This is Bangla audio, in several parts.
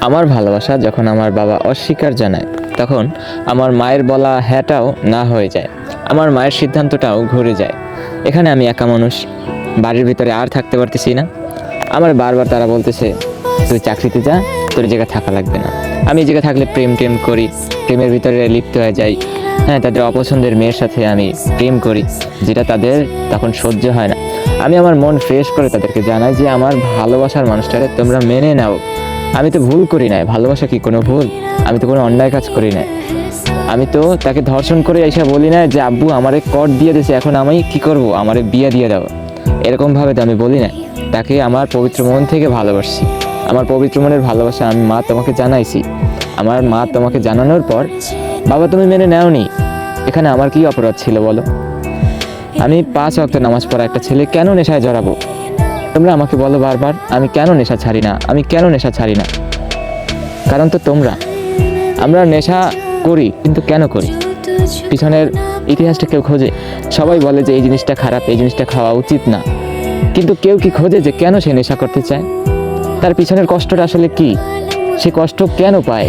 আমার ভালোবাসা যখন আমার বাবা অস্বীকার জানায়, তখন আমার মায়ের বলা হ্যাঁটাও না হয়ে যায়, আমার মায়ের সিদ্ধান্তটাও ঘুরে যায়। এখানে আমি একা মানুষ, বাড়ির ভিতরে আর থাকতে পারতেছি না। আমার বারবার তারা বলতেছে, তুই চাকরিতে যা, তোর জায়গায় থাকা লাগবে না। আমি এই জায়গায় থাকলে প্রেম টেম করি, প্রেমের ভিতরে লিপ্ত হয়ে যাই। হ্যাঁ, তাদের অপছন্দের মেয়ের সাথে আমি প্রেম করি, যেটা তাদের তখন সহ্য হয় না। আমি আমার মন ফ্রেশ করে তাদেরকে জানাই যে আমার ভালোবাসার মানুষটারে তোমরা মেনে নাও। আমি তো ভুল করি নাই, ভালোবাসা কি কোনো ভুল? আমি তো কোনো অন্যায় কাজ করি নাই। আমি তো তাকে ধর্ষণ করে এসে বলি না যে আব্বু আমারে কট দিয়ে দিয়েছে, এখন আমি কি করব, আমারে বিয়ে দিয়ে দাও। এরকমভাবে তো আমি বলি না। তাকে আমার পবিত্র মন থেকে ভালোবাসছি। আমার পবিত্র মনের ভালোবাসা আমি মা তোমাকে জানাইছি। আমার মা তোমাকে জানানোর পর বাবা তুমি মেনে নেওনি, এখানে আমার কি অপরাধ ছিল বলো? আমি 5 ওয়াক্ত নামাজ পড়া একটা ছেলে কেন নেশায় জড়াবো? তোমরা আমাকে বলো বারবার আমি কেন নেশা ছাড়ি না, আমি কেন নেশা ছাড়ি না? কারণ তো তোমরা। আমরা নেশা করি, কিন্তু কেন করি? পিছনের ইতিহাসটা কেউ খোঁজে? সবাই বলে যে এই জিনিসটা খারাপ, এই জিনিসটা খাওয়া উচিত না, কিন্তু কেউ কি খোঁজে যে কেন সে নেশা করতে চায়? তার পিছনের কষ্টটা আসলে কি? সে কষ্ট কেন পায়?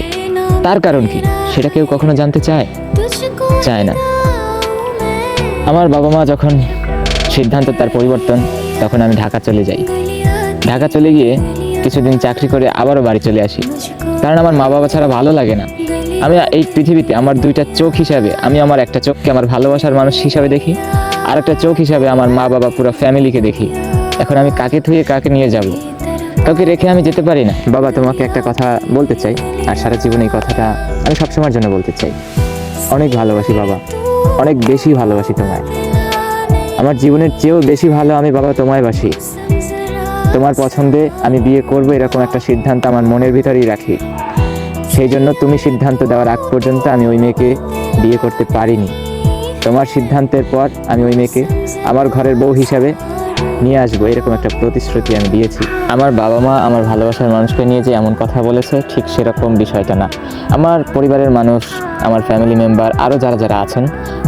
তার কারণ কি? সেটা কেউ কখনো জানতে চায় না। আমার বাবা মা যখন সিদ্ধান্ত তার পরিবর্তন, তখন আমি ঢাকা চলে যাই। ঢাকা চলে গিয়ে কিছুদিন চাকরি করে আবারও বাড়ি চলে আসি, কারণ আমার মা বাবা ছাড়া ভালো লাগে না। আমি এই পৃথিবীতে আমার 2টা চোখ হিসাবে, আমি আমার একটা চোখকে আমার ভালোবাসার মানুষ হিসাবে দেখি, আর একটা চোখ হিসাবে আমার মা বাবা পুরো ফ্যামিলিকে দেখি। এখন আমি কাকে থুয়ে কাকে নিয়ে যাব? কাউকে রেখে আমি যেতে পারি না। বাবা তোমাকে একটা কথা বলতে চাই, আর সারা জীবন এই কথাটা আমি সবসময়ের জন্য বলতে চাই। অনেক ভালোবাসি বাবা, অনেক বেশি ভালোবাসি তোমায়। আমার জীবনের চেয়েও বেশি ভালো আমি বাবা তোমায় বাসি। তোমার পছন্দে আমি বিয়ে করব এরকম একটা সিদ্ধান্ত আমার মনের ভিতরেই রাখি। সেই জন্য তুমি সিদ্ধান্ত দেওয়ার আগ পর্যন্ত আমি ওই মেয়েকে বিয়ে করতে পারিনি। তোমার সিদ্ধান্তের পর আমি ওই মেয়েকে আমার ঘরের বউ হিসাবে নিয়ে আসবো, এরকম একটা প্রতিশ্রুতি আমি দিয়েছি। আমার বাবা মা আমার ভালোবাসার মানুষকে নিয়ে যে এমন কথা বলেছে, ঠিক সেরকম বিষয়টা না। আমার পরিবারের মানুষ, আমার ফ্যামিলি মেম্বার, আরও যারা আছেন,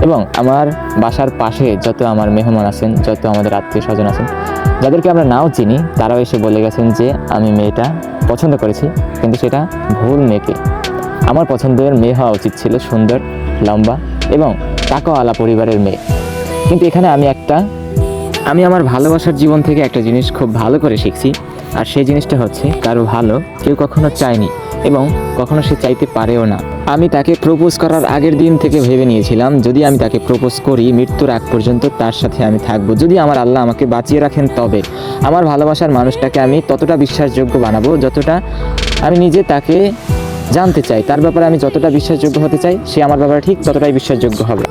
এবং আমার বাসার পাশে যত আমার মেহমান আছেন, যত আমাদের আত্মীয় স্বজন আছেন, যাদেরকে আমরা নাও চিনি, তারাও এসে বলে গেছেন যে আমি মেয়েটা পছন্দ করেছি, কিন্তু সেটা ভুল মেয়েকে। আমার পছন্দের মেয়ে হওয়া উচিত ছিল সুন্দর, লম্বা এবং টাকাওয়ালা পরিবারের মেয়ে। কিন্তু এখানে আমি আমার ভালোবাসার জীবন থেকে একটা জিনিস খুব ভালো করে শিখছি, আর সেই জিনিসটা হচ্ছে কারো ভালো কেউ কখনো চায়নি এবং কখনো সে চাইতে পারেও না। আমি তাকে প্রপোজ করার আগের দিন থেকে ভেবে নিয়েছিলাম, যদি আমি তাকে প্রপোজ করি মৃত্যুর আগ পর্যন্ত তার সাথে আমি থাকবো। যদি আমার আল্লাহ আমাকে বাঁচিয়ে রাখেন, তবে আমার ভালোবাসার মানুষটাকে আমি ততটা বিশ্বাসযোগ্য বানাবো যতটা আমি নিজে তাকে জানতে চাই। তার ব্যাপারে আমি যতটা বিশ্বাসযোগ্য হতে চাই, সে আমার ব্যাপারে ঠিক ততটাই বিশ্বাসযোগ্য হবে।